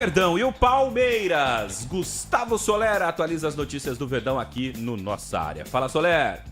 Verdão e o Palmeiras. Gustavo Soler atualiza as notícias do Verdão aqui no Nossa Área. Fala, Soler.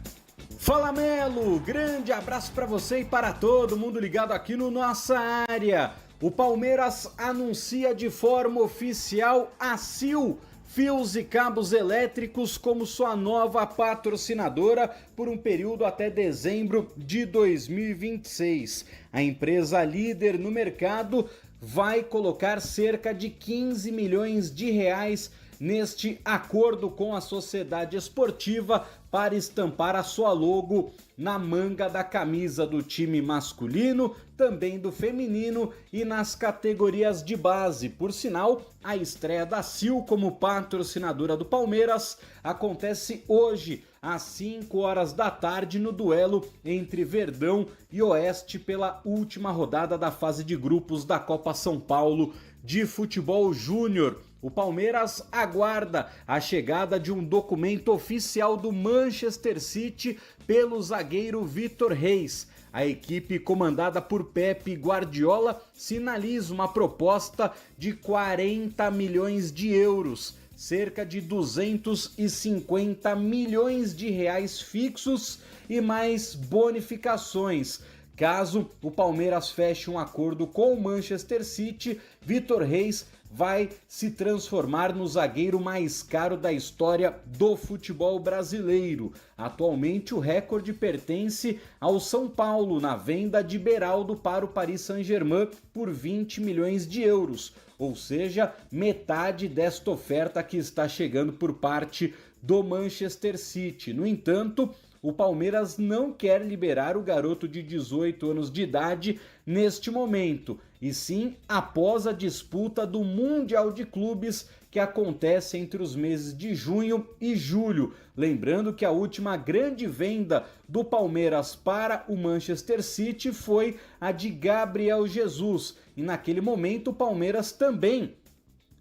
Fala, Melo. Grande abraço para você e para todo mundo ligado aqui no Nossa Área. O Palmeiras anuncia de forma oficial a Sil Fios e Cabos Elétricos como sua nova patrocinadora por um período até dezembro de 2026. A empresa líder no mercado vai colocar cerca de 15 milhões de reais neste acordo com a sociedade esportiva para estampar a sua logo na manga da camisa do time masculino, também do feminino e nas categorias de base. Por sinal, a estreia da Sil como patrocinadora do Palmeiras acontece hoje às 5 horas da tarde no duelo entre Verdão e Oeste pela última rodada da fase de grupos da Copa São Paulo de Futebol Júnior. O Palmeiras aguarda a chegada de um documento oficial do Manchester City pelo zagueiro Vitor Reis. A equipe comandada por Pep Guardiola sinaliza uma proposta de 40 milhões de euros, cerca de 250 milhões de reais fixos e mais bonificações. Caso o Palmeiras feche um acordo com o Manchester City, Vitor Reis vai se transformar no zagueiro mais caro da história do futebol brasileiro. Atualmente o recorde pertence ao São Paulo na venda de Beraldo para o Paris Saint-Germain por 20 milhões de euros, ou seja, metade desta oferta que está chegando por parte do Manchester City. No entanto, o Palmeiras não quer liberar o garoto de 18 anos de idade neste momento, e sim após a disputa do Mundial de Clubes que acontece entre os meses de junho e julho. Lembrando que a última grande venda do Palmeiras para o Manchester City foi a de Gabriel Jesus, e naquele momento o Palmeiras também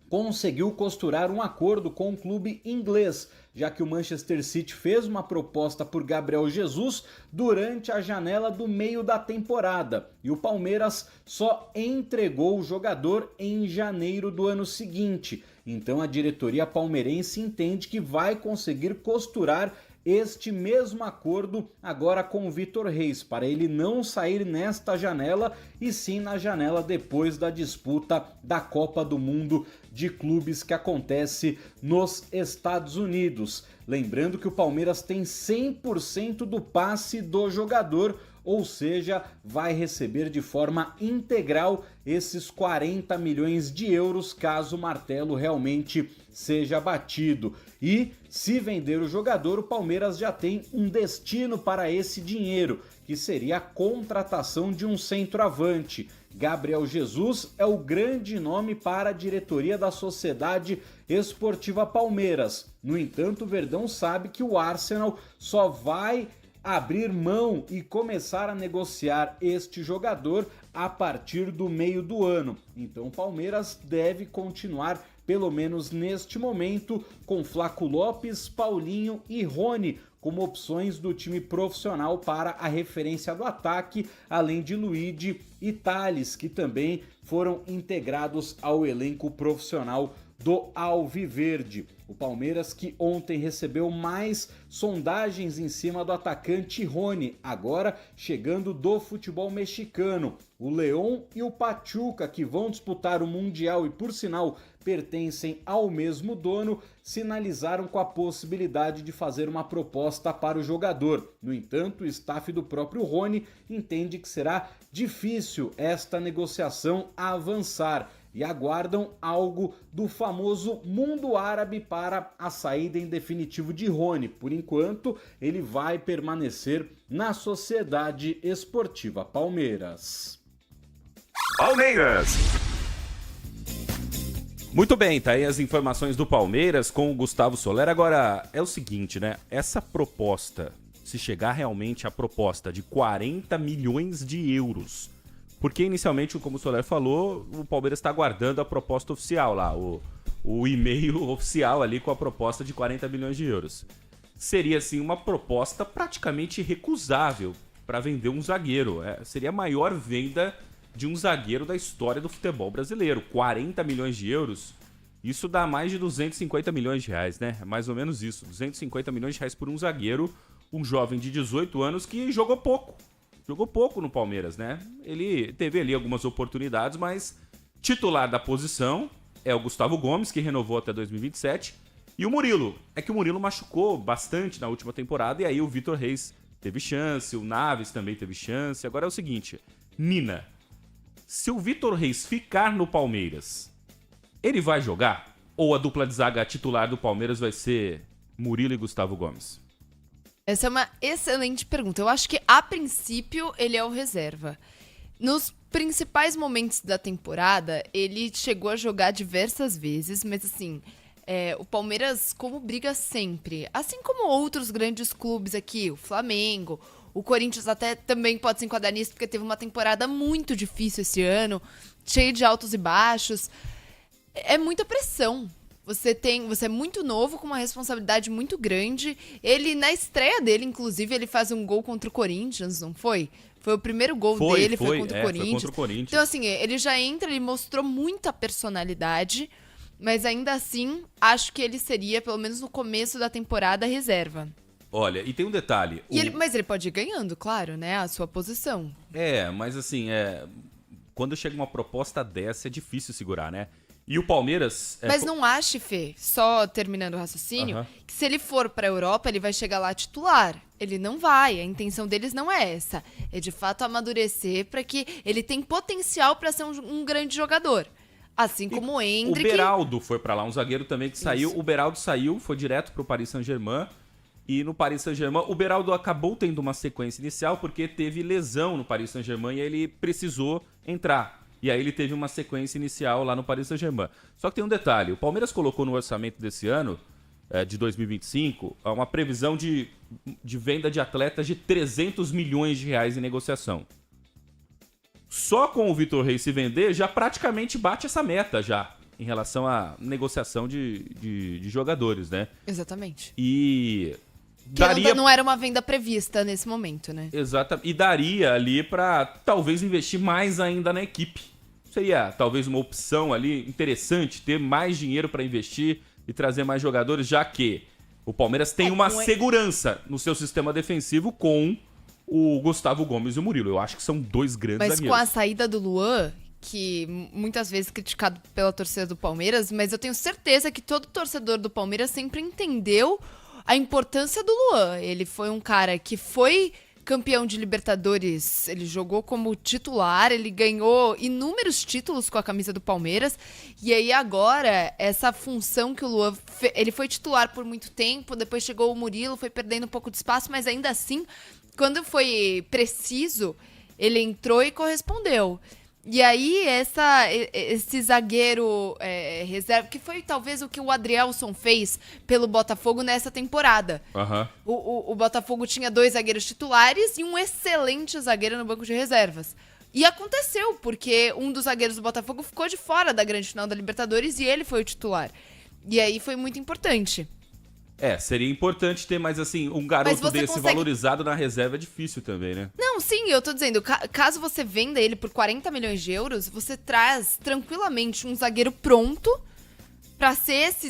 conseguiu costurar um acordo com o clube inglês, já que o Manchester City fez uma proposta por Gabriel Jesus durante a janela do meio da temporada e o Palmeiras só entregou o jogador em janeiro do ano seguinte. Então a diretoria palmeirense entende que vai conseguir costurar este mesmo acordo agora com o Vitor Reis, para ele não sair nesta janela e sim na janela depois da disputa da Copa do Mundo de Clubes que acontece nos Estados Unidos. Lembrando que o Palmeiras tem 100% do passe do jogador, ou seja, vai receber de forma integral esses 40 milhões de euros caso o martelo realmente seja batido. E se vender o jogador, o Palmeiras já tem um destino para esse dinheiro, que seria a contratação de um centroavante. Gabriel Jesus é o grande nome para a diretoria da Sociedade Esportiva Palmeiras. No entanto, o Verdão sabe que o Arsenal só vai abrir mão e começar a negociar este jogador a partir do meio do ano. Então o Palmeiras deve continuar, pelo menos neste momento, com Flaco Lopes, Paulinho e Rony como opções do time profissional para a referência do ataque, além de Luigi e Thales, que também foram integrados ao elenco profissional do Alviverde. O Palmeiras que ontem recebeu mais sondagens em cima do atacante Rony, agora chegando do futebol mexicano. O León e o Pachuca, que vão disputar o Mundial e por sinal pertencem ao mesmo dono, sinalizaram com a possibilidade de fazer uma proposta para o jogador. No entanto, o staff do próprio Rony entende que será difícil esta negociação avançar e aguardam algo do famoso mundo árabe para a saída em definitivo de Rony. Por enquanto, ele vai permanecer na Sociedade Esportiva Palmeiras. Palmeiras! Muito bem, tá aí as informações do Palmeiras com o Gustavo Soler. Agora, é o seguinte, né? Essa proposta, se chegar realmente a proposta de 40 milhões de euros, porque inicialmente, como o Soler falou, o Palmeiras está aguardando a proposta oficial lá, o e-mail oficial ali com a proposta de 40 milhões de euros. Seria, assim, uma proposta praticamente recusável para vender um zagueiro. Seria a maior venda de um zagueiro da história do futebol brasileiro. 40 milhões de euros, isso dá mais de 250 milhões de reais, né? É mais ou menos isso, 250 milhões de reais por um zagueiro, um jovem de 18 anos que jogou pouco. Jogou pouco no Palmeiras, né? Ele teve ali algumas oportunidades, mas titular da posição é o Gustavo Gomes, que renovou até 2027, e o Murilo. É que o Murilo machucou bastante na última temporada, e aí o Vitor Reis teve chance, o Naves também teve chance. Agora é o seguinte, Nina, se o Vitor Reis ficar no Palmeiras, ele vai jogar? Ou a dupla de zaga titular do Palmeiras vai ser Murilo e Gustavo Gomes? Essa é uma excelente pergunta. Eu acho que, a princípio, ele é o reserva. Nos principais momentos da temporada, ele chegou a jogar diversas vezes, mas assim, o Palmeiras, como briga sempre, assim como outros grandes clubes aqui, o Flamengo, o Corinthians até também pode se enquadrar nisso, porque teve uma temporada muito difícil esse ano, cheia de altos e baixos. É muita pressão. Você é muito novo, com uma responsabilidade muito grande. Ele, na estreia dele, inclusive, ele faz um gol contra o Corinthians, não foi? Foi o primeiro gol dele, foi contra o Corinthians. Foi contra o Corinthians. Então, assim, ele já entra, ele mostrou muita personalidade, mas ainda assim, acho que ele seria, pelo menos no começo da temporada, reserva. Olha, e tem um detalhe. Mas ele pode ir ganhando, claro, né, a sua posição. Mas assim, quando chega uma proposta dessa, é difícil segurar, né? E o Palmeiras... Mas não ache, Fê, só terminando o raciocínio, que se ele for pra Europa, ele vai chegar lá titular. Ele não vai, a intenção deles não é essa. É de fato amadurecer pra que ele tem potencial pra ser um grande jogador. Assim como o Endrick. O Beraldo foi pra lá, um zagueiro também que saiu. Isso. O Beraldo saiu, foi direto pro Paris Saint-Germain. E no Paris Saint-Germain, o Beraldo acabou tendo uma sequência inicial porque teve lesão no Paris Saint-Germain e ele precisou entrar. E aí ele teve uma sequência inicial lá no Paris Saint-Germain. Só que tem um detalhe, o Palmeiras colocou no orçamento desse ano, de 2025, uma previsão de venda de atletas de 300 milhões de reais em negociação. Só com o Vitor Reis se vender, já praticamente bate essa meta já, em relação à negociação de jogadores, né? Exatamente. E... não era uma venda prevista nesse momento, né? Exatamente. E daria ali pra talvez investir mais ainda na equipe. Seria talvez uma opção ali interessante, ter mais dinheiro pra investir e trazer mais jogadores, já que o Palmeiras tem uma segurança no seu sistema defensivo com o Gustavo Gomes e o Murilo. Eu acho que são dois grandes zagueiros. Mas com a saída do Luan, que muitas vezes criticado pela torcida do Palmeiras, mas eu tenho certeza que todo torcedor do Palmeiras sempre entendeu a importância do Luan. Ele foi um cara que foi campeão de Libertadores, ele jogou como titular, ele ganhou inúmeros títulos com a camisa do Palmeiras, e aí agora, essa função que o Luan ele foi titular por muito tempo, depois chegou o Murilo, foi perdendo um pouco de espaço, mas ainda assim, quando foi preciso, ele entrou e correspondeu. E aí, esse zagueiro reserva, que foi talvez o que o Adrielson fez pelo Botafogo nessa temporada. O Botafogo tinha 2 zagueiros titulares e um excelente zagueiro no banco de reservas. E aconteceu, porque um dos zagueiros do Botafogo ficou de fora da grande final da Libertadores e ele foi o titular. E aí foi muito importante. Seria importante ter, mas assim, um garoto desse valorizado na reserva é difícil também, né? Não, sim, eu tô dizendo, caso você venda ele por 40 milhões de euros, você traz tranquilamente um zagueiro pronto pra ser esse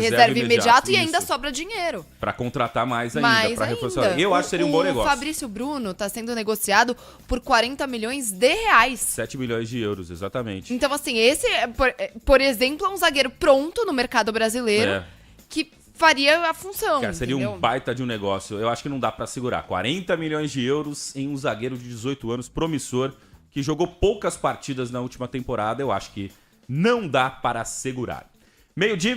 reserva imediato e ainda sobra dinheiro. Pra contratar mais ainda, pra reforçar. Eu acho que seria um bom negócio. O Fabrício Bruno tá sendo negociado por 40 milhões de reais. 7 milhões de euros, exatamente. Então, assim, esse, por exemplo, é um zagueiro pronto no mercado brasileiro que faria a função. Cara, seria um baita de um negócio. Eu acho que não dá pra segurar. 40 milhões de euros em um zagueiro de 18 anos, promissor, que jogou poucas partidas na última temporada. Eu acho que não dá para segurar. Meio-dia